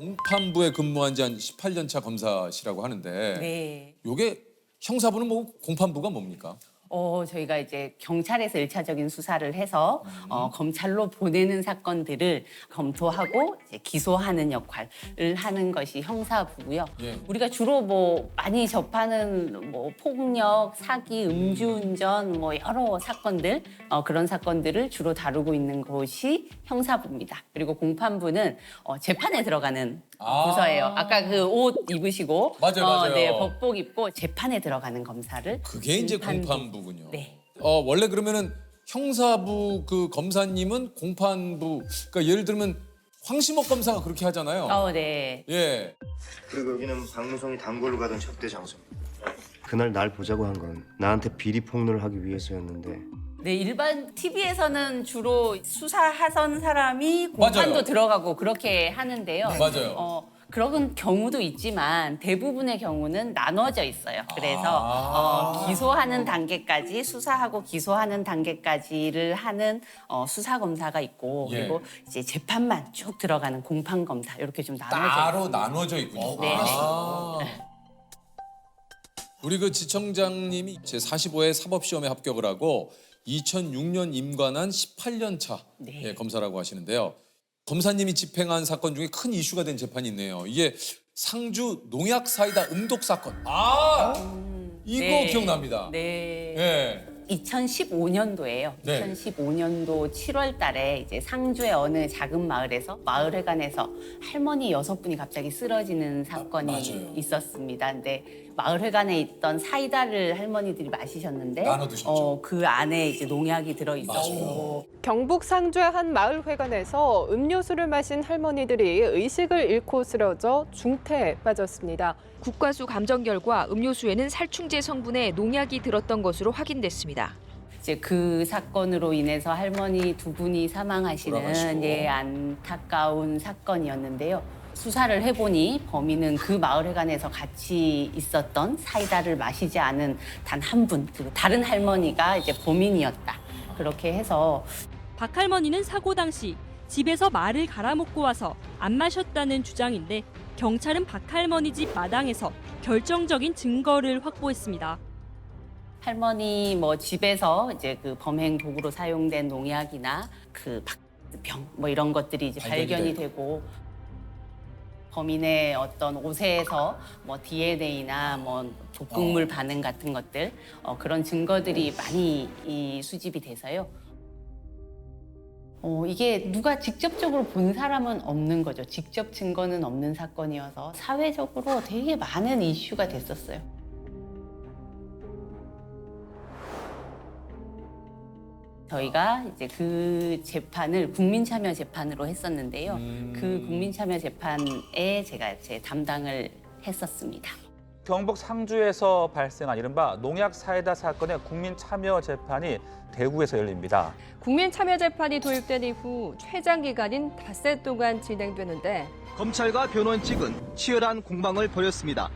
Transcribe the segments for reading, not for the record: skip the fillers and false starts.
공판부에 근무한 지 한 18년 차 검사시라고 하는데 네. 요게 형사부는 뭐 공판부가 뭡니까? 저희가 이제 경찰에서 일차적인 수사를 해서 검찰로 보내는 사건들을 검토하고 이제 기소하는 역할을 하는 것이 형사부고요. 예. 우리가 주로 뭐 많이 접하는 뭐 폭력, 사기, 음주운전 뭐 여러 사건들 그런 사건들을 주로 다루고 있는 곳이 형사부입니다. 그리고 공판부는 재판에 들어가는 부서예요. 아까 그 옷 입으시고 맞아요. 네, 법복 입고 재판에 들어가는 검사를 그게 이제 공판부군요. 네. 원래 그러면은 형사부 그 검사님은 공판부, 그러니까 예를 들면 황심옥 검사가 그렇게 하잖아요. 네. 예. 그리고 여기는 박무성이 단골로 가던 접대 장소입니다. 그날 날 보자고 한 건 나한테 비리 폭로를 하기 위해서였는데 네, 일반 TV에서는 주로 수사하던 사람이 공판도 맞아요. 들어가고 그렇게 하는데요. 맞아요. 그런 경우도 있지만 대부분의 경우는 나눠져 있어요. 그래서 기소하는 단계까지 수사하고 기소하는 단계까지를 하는 수사 검사가 있고 예. 그리고 이제 재판만 쭉 들어가는 공판 검사 이렇게 좀 나눠져 따로 있습니다. 나눠져 있군요. 네. 우리 그 지청장님이 제 45회 사법시험에 합격을 하고 2006년 임관한 18년 차 네. 예, 검사라고 하시는데요. 검사님이 집행한 사건 중에 큰 이슈가 된 재판이 있네요. 이게 상주 농약 사이다 음독 사건. 이거 네. 기억납니다. 네. 예. 2015년도예요. 네. 2015년도 7월 달에 이제 상주의 어느 작은 마을에서 마을회관에서 할머니 6분이 갑자기 쓰러지는 사건이 맞아요. 있었습니다. 근데 마을회관에 있던 사이다를 할머니들이 마시셨는데 나눠 드셨죠. 그 안에 이제 농약이 들어 있었고 경북 상주의 한 마을회관에서 음료수를 마신 할머니들이 의식을 잃고 쓰러져 중태에 빠졌습니다. 국과수 감정 결과 음료수에는 살충제 성분의 농약이 들었던 것으로 확인됐습니다. 이제 그 사건으로 인해서 할머니 2분이 돌아가시고. 사망하시는 안타까운 사건이었는데요. 수사를 해보니 범인은 그 마을회관에서 같이 있었던 사이다를 마시지 않은 단 한 분, 그 다른 할머니가 이제 범인이었다. 그렇게 해서 박 할머니는 사고 당시 집에서 말을 갈아먹고 와서 안 마셨다는 주장인데 경찰은 박 할머니 집 마당에서 결정적인 증거를 확보했습니다. 할머니 뭐 집에서 이제 그 범행 도구로 사용된 농약이나 그 박병 뭐 이런 것들이 이제 발견이 되고 범인의 어떤 옷에서 뭐 DNA나 뭐 독극물 반응 같은 것들 그런 증거들이 많이 수집이 돼서요. 이게 누가 직접적으로 본 사람은 없는 거죠. 직접 증거는 없는 사건이어서 사회적으로 되게 많은 이슈가 됐었어요. 저희가 이제 그 재판을 국민참여 재판으로 했었는데요. 그 국민참여 재판에 제가 제 담당을 했었습니다. 경북 상주에서 발생한 이른바 농약 사이다 사건의 국민 참여 재판이 대구에서 열립니다. 국민참여재판이 도입된 이후 최장 기간인 닷새 동안 진행되는데 검찰과 변호인 측은 치열한 공방을 벌였습니다.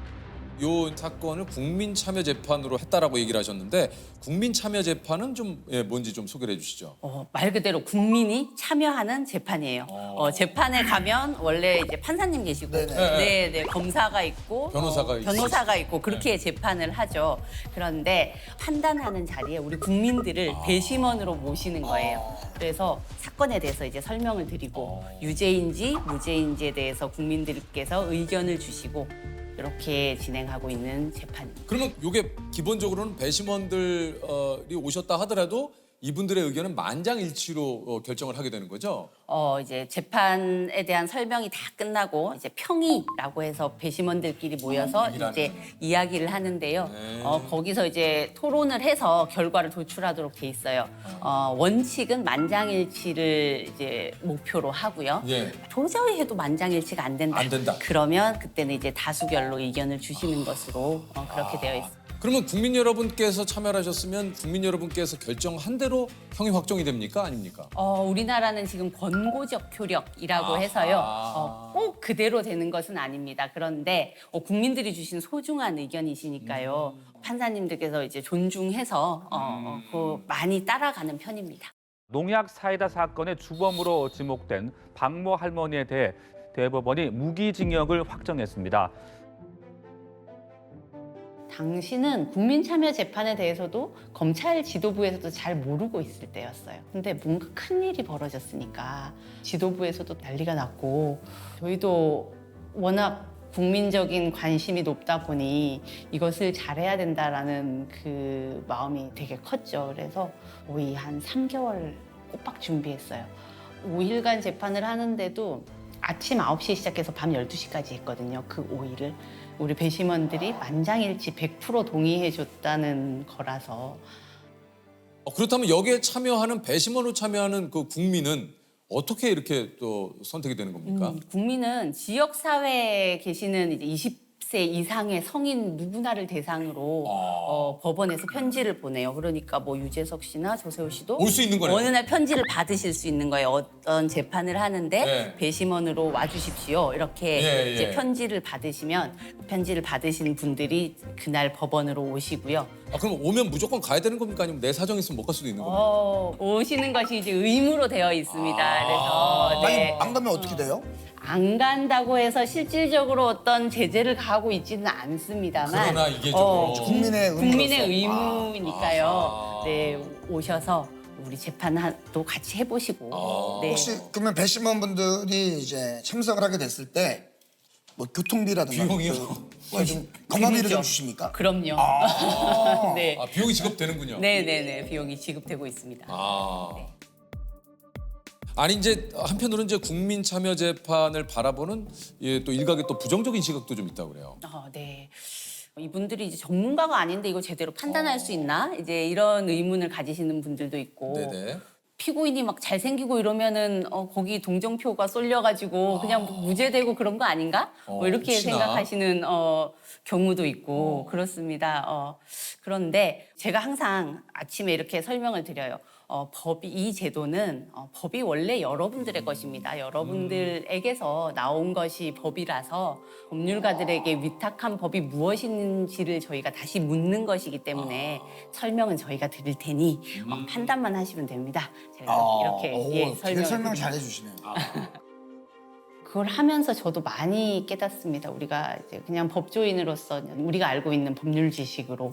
요 사건을 국민참여재판으로 했다라고 얘기를 하셨는데 국민참여재판은 좀 뭔지 좀 소개를 해주시죠. 말 그대로 국민이 참여하는 재판이에요. 재판에 가면 원래 이제 판사님 계시고, 네, 검사가 있고, 변호사가 있고 그렇게 재판을 하죠. 그런데 판단하는 자리에 우리 국민들을 배심원으로 모시는 거예요. 그래서 사건에 대해서 이제 설명을 드리고 유죄인지 무죄인지에 대해서 국민들께서 의견을 주시고. 이렇게 진행하고 있는 재판입니다. 그러면 이게 기본적으로는 배심원들이 오셨다 하더라도 이분들의 의견은 만장일치로 결정을 하게 되는 거죠? 이제 재판에 대한 설명이 다 끝나고 이제 평의라고 해서 배심원들끼리 모여서 이제 이야기를 하는데요. 거기서 이제 토론을 해서 결과를 도출하도록 돼 있어요. 원칙은 만장일치를 이제 목표로 하고요. 예. 도저히 해도 만장일치가 안 된다. 안 된다. 그러면 그때는 이제 다수결로 의견을 주시는 것으로 그렇게 되어 있습니다. 그러면 국민 여러분께서 참여를 하셨으면 국민 여러분께서 결정한 대로 형이 확정이 됩니까? 아닙니까? 우리나라는 지금 권고적 효력이라고 해서요. 꼭 그대로 되는 것은 아닙니다. 그런데 국민들이 주신 소중한 의견이시니까요. 판사님들께서 이제 존중해서 많이 따라가는 편입니다. 농약 사이다 사건의 주범으로 지목된 박모 할머니에 대해 대법원이 무기징역을 확정했습니다. 당시는 국민참여재판에 대해서도 검찰 지도부에서도 잘 모르고 있을 때였어요. 근데 뭔가 큰일이 벌어졌으니까 지도부에서도 난리가 났고 저희도 워낙 국민적인 관심이 높다 보니 이것을 잘해야 된다라는 그 마음이 되게 컸죠. 그래서 거의 한 3개월 꼬박 준비했어요. 5일간 재판을 하는데도 아침 9시에 시작해서 밤 12시까지 했거든요. 그 5일을. 우리 배심원들이 만장일치 100% 동의해줬다는 거라서. 그렇다면 여기에 참여하는 배심원으로 참여하는 그 국민은 어떻게 이렇게 또 선택이 되는 겁니까? 국민은 지역사회에 계시는 이제 20세 이상의 성인 누구나를 대상으로 법원에서 편지를 보내요. 그러니까 뭐 유재석 씨나 조세호 씨도 올 수 있는 거네요. 어느 날 편지를 받으실 수 있는 거예요. 어떤 재판을 하는데 네. 배심원으로 와주십시오. 이렇게 예, 이제 예. 편지를 받으시면 그 편지를 받으신 분들이 그날 법원으로 오시고요. 그럼 오면 무조건 가야 되는 겁니까? 아니면 내 사정 있으면 못 갈 수도 있는 겁니까? 오시는 것이 이제 의무로 되어 있습니다. 그래서 네. 아니 안 가면 어떻게 돼요? 안 간다고 해서 실질적으로 어떤 제재를 가하고 있지는 않습니다만 그러나 이게 좀 국민의 의무로서. 국민의 의무니까요. 아하. 네, 오셔서 우리 재판도 같이 해보시고. 네. 혹시 그러면 배심원분들이 이제 참석을 하게 됐을 때 뭐 교통비라든가 비용이요? 좀 건강비를 좀 드리죠. 주십니까? 그럼요. 네. 비용이 지급되는군요. 네네네. 비용이 지급되고 있습니다. 아니 이제 한편으로는 이제 국민 참여 재판을 바라보는 또 일각의 또 부정적인 시각도 좀 있다고 그래요. 네. 이분들이 이제 전문가가 아닌데 이거 제대로 판단할 수 있나? 이제 이런 의문을 가지시는 분들도 있고. 네네. 피고인이 막 잘생기고 이러면은 거기 동정표가 쏠려가지고 그냥 무죄되고 그런 거 아닌가? 뭐 이렇게 혹시나. 생각하시는 경우도 있고 그렇습니다. 그런데 제가 항상 아침에 이렇게 설명을 드려요. 이 제도는 법이 원래 여러분들의 것입니다. 여러분들에게서 나온 것이 법이라서 법률가들에게 위탁한 법이 무엇인지를 저희가 다시 묻는 것이기 때문에 설명은 저희가 드릴 테니 판단만 하시면 됩니다. 제가 이렇게 되게 설명을 설명 드립니다. 잘해주시네요. 그걸 하면서 저도 많이 깨닫습니다. 우리가 이제 그냥 법조인으로서 우리가 알고 있는 법률 지식으로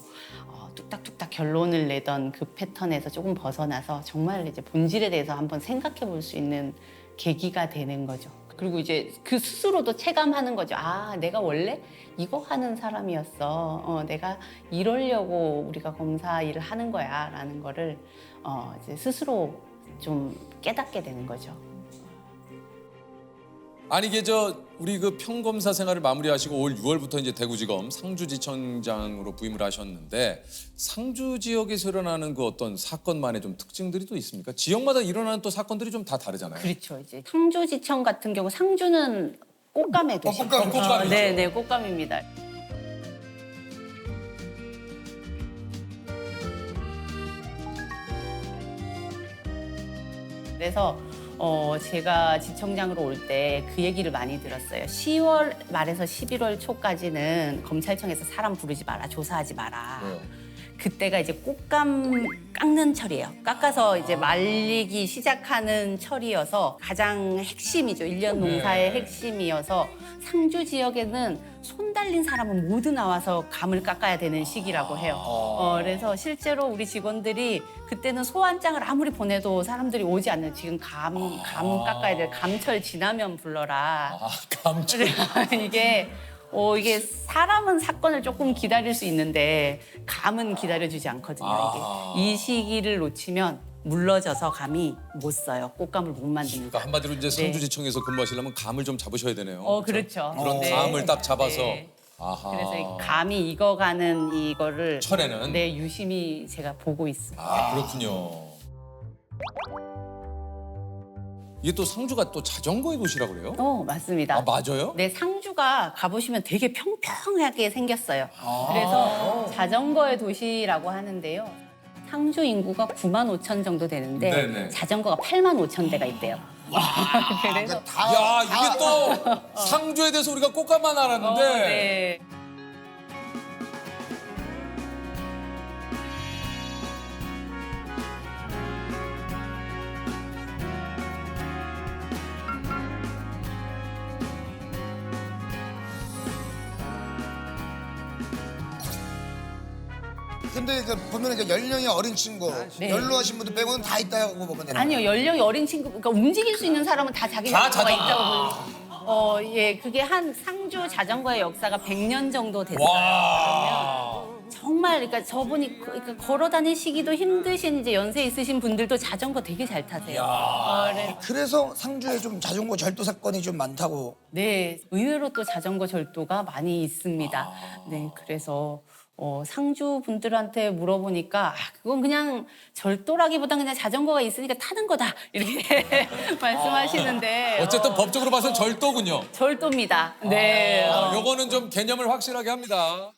뚝딱뚝딱 결론을 내던 그 패턴에서 조금 벗어나서 정말 이제 본질에 대해서 한번 생각해 볼 수 있는 계기가 되는 거죠. 그리고 이제 그 스스로도 체감하는 거죠. 아, 내가 원래 이거 하는 사람이었어. 내가 이러려고 우리가 검사 일을 하는 거야. 라는 거를 이제 스스로 좀 깨닫게 되는 거죠. 아니 이게 우리 그 평검사 생활을 마무리하시고 올 6월부터 이제 대구지검 상주지청장으로 부임을 하셨는데 상주 지역에서 일어나는 그 어떤 사건만의 좀 특징들이 또 있습니까? 지역마다 일어나는 또 사건들이 좀 다 다르잖아요. 그렇죠. 이제 상주지청 같은 경우 상주는 꽃감의 도시. 꽃감이죠. 네, 꽃감입니다. 그래서 제가 지청장으로 올 때 그 얘기를 많이 들었어요. 10월 말에서 11월 초까지는 검찰청에서 사람 부르지 마라, 조사하지 마라. 왜요? 그때가 이제 꽃감 깎는 철이에요. 깎아서 이제 말리기 시작하는 철이어서 가장 핵심이죠. 1년 농사의 핵심이어서 상주 지역에는 손 달린 사람은 모두 나와서 감을 깎아야 되는 시기라고 해요. 그래서 실제로 우리 직원들이 그때는 소환장을 아무리 보내도 사람들이 오지 않는 지금 감 깎아야 될 감철 지나면 불러라. 감철. 이게 사람은 사건을 조금 기다릴 수 있는데 감은 기다려주지 않거든요. 이 시기를 놓치면 물러져서 감이 못 써요. 꽃감을 못 만듭니다. 그러니까 한마디로 이제 상주지청에서 근무하시려면 감을 좀 잡으셔야 되네요. 그렇죠. 그런 네. 감을 딱 잡아서. 네. 아하. 그래서 이 감이 익어가는 이거를 철에는? 네, 유심히 제가 보고 있습니다. 그렇군요. 이게 또 상주가 또 자전거의 도시라고 그래요? 맞습니다. 맞아요? 네, 상주가 가보시면 되게 평평하게 생겼어요. 그래서 자전거의 도시라고 하는데요. 상주 인구가 9만 5천 정도 되는데 네네. 자전거가 8만 5천 대가 있대요. 그래서 야, 이게 또 상주에 대해서 우리가 꽃감만 알았는데 네. 근데 그 보면 그 연령이 어린 친구, 네. 연로하신 분들 빼고는 다 있다고 보면 되나요? 아니요, 연령이 어린 친구, 그러니까 움직일 수 있는 사람은 다 자기 자전거가 있다고 예, 그게 한 상주 자전거의 역사가 100년 정도 됐어요. 그러면 정말 그러니까 저분이 그러니까 걸어 다니시기도 힘드신 이제 연세 있으신 분들도 자전거 되게 잘 타세요. 네. 그래서 상주에 좀 자전거 절도 사건이 좀 많다고. 네, 의외로 또 자전거 절도가 많이 있습니다. 네, 그래서 상주 분들한테 물어보니까 그건 그냥 절도라기보단 그냥 자전거가 있으니까 타는 거다 이렇게 말씀하시는데 어쨌든 법적으로 봐서는 절도군요. 절도입니다. 네. 요거는 좀 개념을 확실하게 합니다.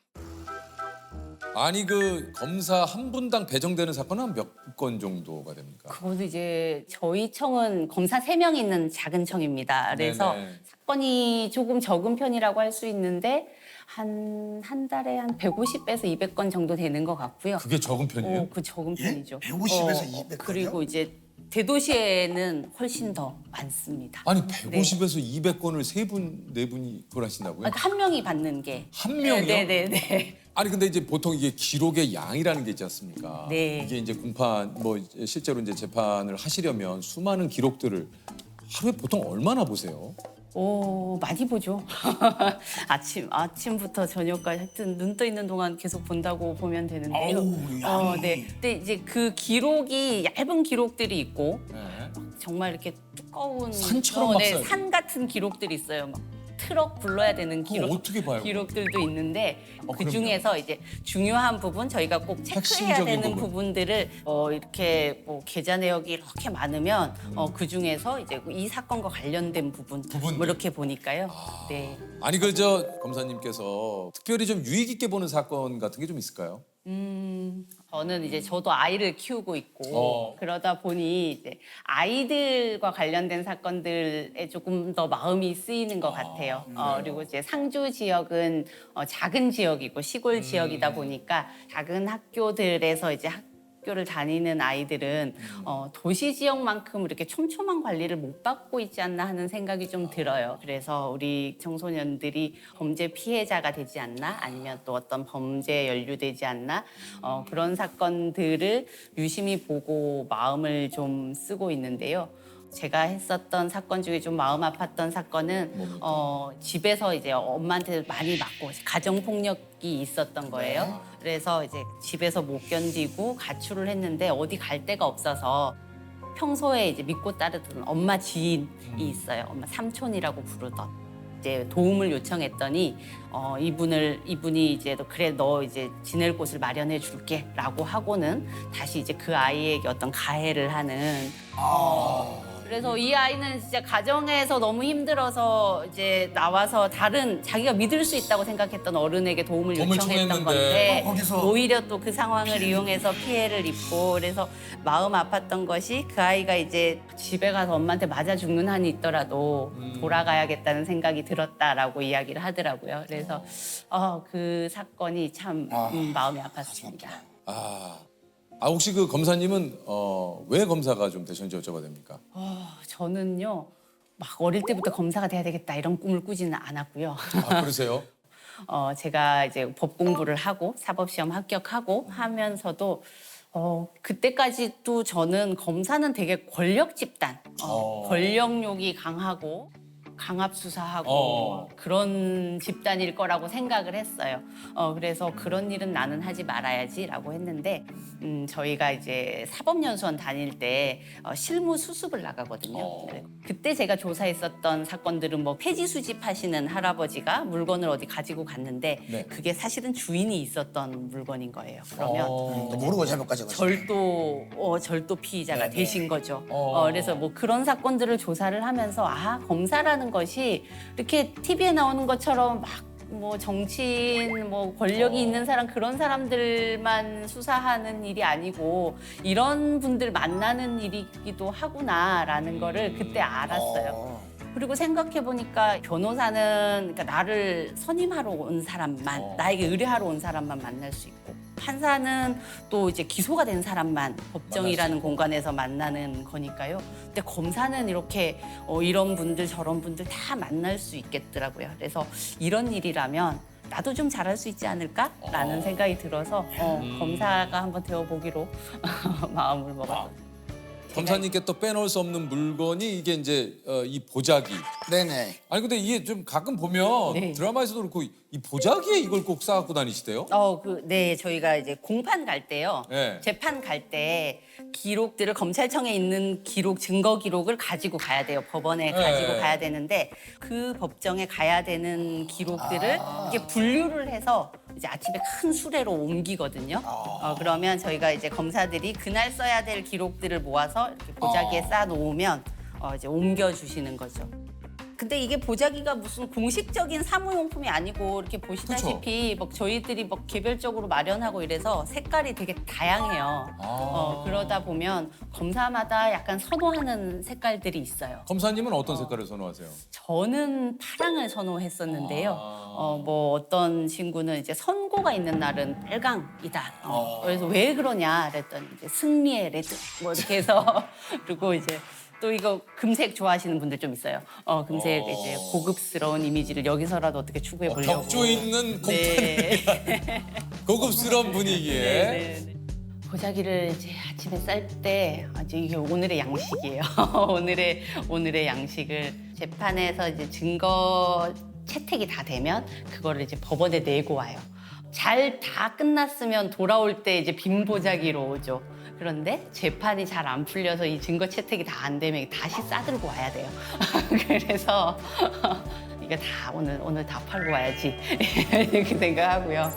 아니 그 검사 한 분당 배정되는 사건은 몇 건 정도가 됩니까? 그것도 이제 저희 청은 검사 3명 있는 작은 청입니다. 그래서 네네. 사건이 조금 적은 편이라고 할 수 있는데 한 달에 한 150에서 200건 정도 되는 것 같고요. 그게 적은 편이에요? 그 적은 편이죠. 150에서 200 건이요? 그리고 이제 대도시에는 훨씬 더 많습니다. 아니 150에서 200건을 세 분, 네 분이 그걸 하신다고요? 한 명이 받는 게. 한 명이요? 네네네. 아니 근데 이제 보통 이게 기록의 양이라는 게 있지 않습니까? 네. 이게 이제 공판 뭐 실제로 이제 재판을 하시려면 수많은 기록들을 하루에 보통 얼마나 보세요? 많이 보죠. 아침부터 저녁까지 하여튼 눈 떠 있는 동안 계속 본다고 보면 되는데요. 네. 근데 이제 그 기록이 얇은 기록들이 있고 네. 정말 이렇게 두꺼운 산처럼 막 써요. 산 같은 기록들이 있어요. 막 트럭 불러야 되는 그거 어떻게 봐요? 기록들도 있는데 그 그럼요. 중에서 이제 중요한 부분 저희가 꼭 체크해야 핵심적인 되는 부분. 부분들을 이렇게 뭐 계좌 내역이 이렇게 많으면 그 중에서 이제 이 사건과 관련된 부분 뭐 이렇게 보니까요. 네. 아니 그 저 검사님께서 특별히 좀 유익 있게 보는 사건 같은 게 좀 있을까요? 저는 이제 저도 아이를 키우고 있고 그러다 보니 이제 아이들과 관련된 사건들에 조금 더 마음이 쓰이는 것 같아요. 그리고 이제 상주 지역은 작은 지역이고 시골 지역이다 보니까 작은 학교들에서 이제 학교를 다니는 아이들은 도시 지역만큼 이렇게 촘촘한 관리를 못 받고 있지 않나 하는 생각이 좀 들어요. 그래서 우리 청소년들이 범죄 피해자가 되지 않나 아니면 또 어떤 범죄에 연루되지 않나 그런 사건들을 유심히 보고 마음을 좀 쓰고 있는데요. 제가 했었던 사건 중에 좀 마음 아팠던 사건은 집에서 이제 엄마한테 많이 맞고 가정폭력이 있었던 거예요. 그래서 이제 집에서 못 견디고 가출을 했는데 어디 갈 데가 없어서 평소에 이제 믿고 따르던 엄마 지인이 있어요. 엄마 삼촌이라고 부르던. 이제 도움을 요청했더니 이분이 이제 그래 너 이제 지낼 곳을 마련해 줄게라고 하고는 다시 이제 그 아이에게 어떤 가해를 하는. 그래서 이 아이는 진짜 가정에서 너무 힘들어서 이제 나와서 다른 자기가 믿을 수 있다고 생각했던 어른에게 도움을 요청했던 건데 거기서 오히려 또 그 상황을 이용해서 피해를 입고 그래서 마음 아팠던 것이 그 아이가 이제 집에 가서 엄마한테 맞아 죽는 한이 있더라도 돌아가야겠다는 생각이 들었다라고 이야기를 하더라고요. 그래서 그 사건이 참 마음이 아팠습니다. 혹시 그 검사님은 왜 검사가 좀 되셨는지 여쭤봐도 됩니까? 저는요 막 어릴 때부터 검사가 돼야 되겠다 이런 꿈을 꾸지는 않았고요. 그러세요? 제가 이제 법 공부를 하고 사법시험 합격하고 하면서도 그때까지도 저는 검사는 되게 권력 집단, 권력욕이 강하고 강압 수사하고 그런 집단일 거라고 생각을 했어요. 그래서 그런 일은 나는 하지 말아야지라고 했는데 저희가 이제 사법연수원 다닐 때 실무 수습을 나가거든요. 그때 제가 조사했었던 사건들은 뭐 폐지 수집하시는 할아버지가 물건을 어디 가지고 갔는데 그게 사실은 주인이 있었던 물건인 거예요. 그러면 모르고 잘못 가져갔어요. 절도 피의자가 되신 거죠. 그래서 뭐 그런 사건들을 조사를 하면서 검사라는 것이 이렇게 TV에 나오는 것처럼 막 뭐 정치인, 뭐 권력이 있는 사람 그런 사람들만 수사하는 일이 아니고 이런 분들 만나는 일이기도 하구나라는 거를 그때 알았어요. 그리고 생각해 보니까 변호사는 그러니까 나를 선임하러 온 사람만, 나에게 의뢰하러 온 사람만 만날 수 있고, 판사는 또 이제 기소가 된 사람만 법정이라는 공간에서 만나는 거니까요. 근데 검사는 이렇게 이런 분들 저런 분들 다 만날 수 있겠더라고요. 그래서 이런 일이라면 나도 좀 잘할 수 있지 않을까라는 생각이 들어서 검사가 한번 되어보기로 마음을 먹었어요. 검사님께 또 빼놓을 수 없는 물건이 이게 이제 이 보자기. 네네. 아니 근데 이게 좀 가끔 보면 네. 드라마에서도 그렇고 이 보자기에 이걸 꼭 싸갖고 다니시대요? 네, 저희가 이제 공판 갈 때요. 네. 재판 갈 때 기록들을 검찰청에 있는 기록, 증거 기록을 가지고 가야 돼요. 법원에 가지고 가야 되는데 그 법정에 가야 되는 기록들을 이게 분류를 해서 이제 아침에 큰 수레로 옮기거든요. 그러면 저희가 이제 검사들이 그날 써야 될 기록들을 모아서 이렇게 보자기에 쌓아 놓으면 이제 옮겨 주시는 거죠. 근데 이게 보자기가 무슨 공식적인 사무용품이 아니고 이렇게 보시다시피 막 저희들이 막 개별적으로 마련하고 이래서 색깔이 되게 다양해요. 그러다 보면 검사마다 약간 선호하는 색깔들이 있어요. 검사님은 어떤 색깔을 선호하세요? 저는 파랑을 선호했었는데요. 뭐 어떤 친구는 이제 선고가 있는 날은 빨강이다. 그래서 왜 그러냐 그랬더니 이제 승리의 레드 뭐 이렇게 해서 그리고 이제 또 이거 금색 좋아하시는 분들 좀 있어요. 금색 이제 고급스러운 이미지를 여기서라도 어떻게 추구해 보려고. 격조 있는 공판 네. 고급스러운 분위기에. 네. 보자기를 이제 아침에 쌀 때 이제 이게 오늘의 양식이에요. 오늘의 양식을 재판에서 이제 증거 채택이 다 되면 그거를 이제 법원에 내고 와요. 잘 다 끝났으면 돌아올 때 이제 빈 보자기로 오죠. 그런데 재판이 잘 안 풀려서 이 증거 채택이 다 안 되면 다시 싸들고 와야 돼요. 그래서 이거 다 오늘 다 팔고 와야지 이렇게 생각하고요.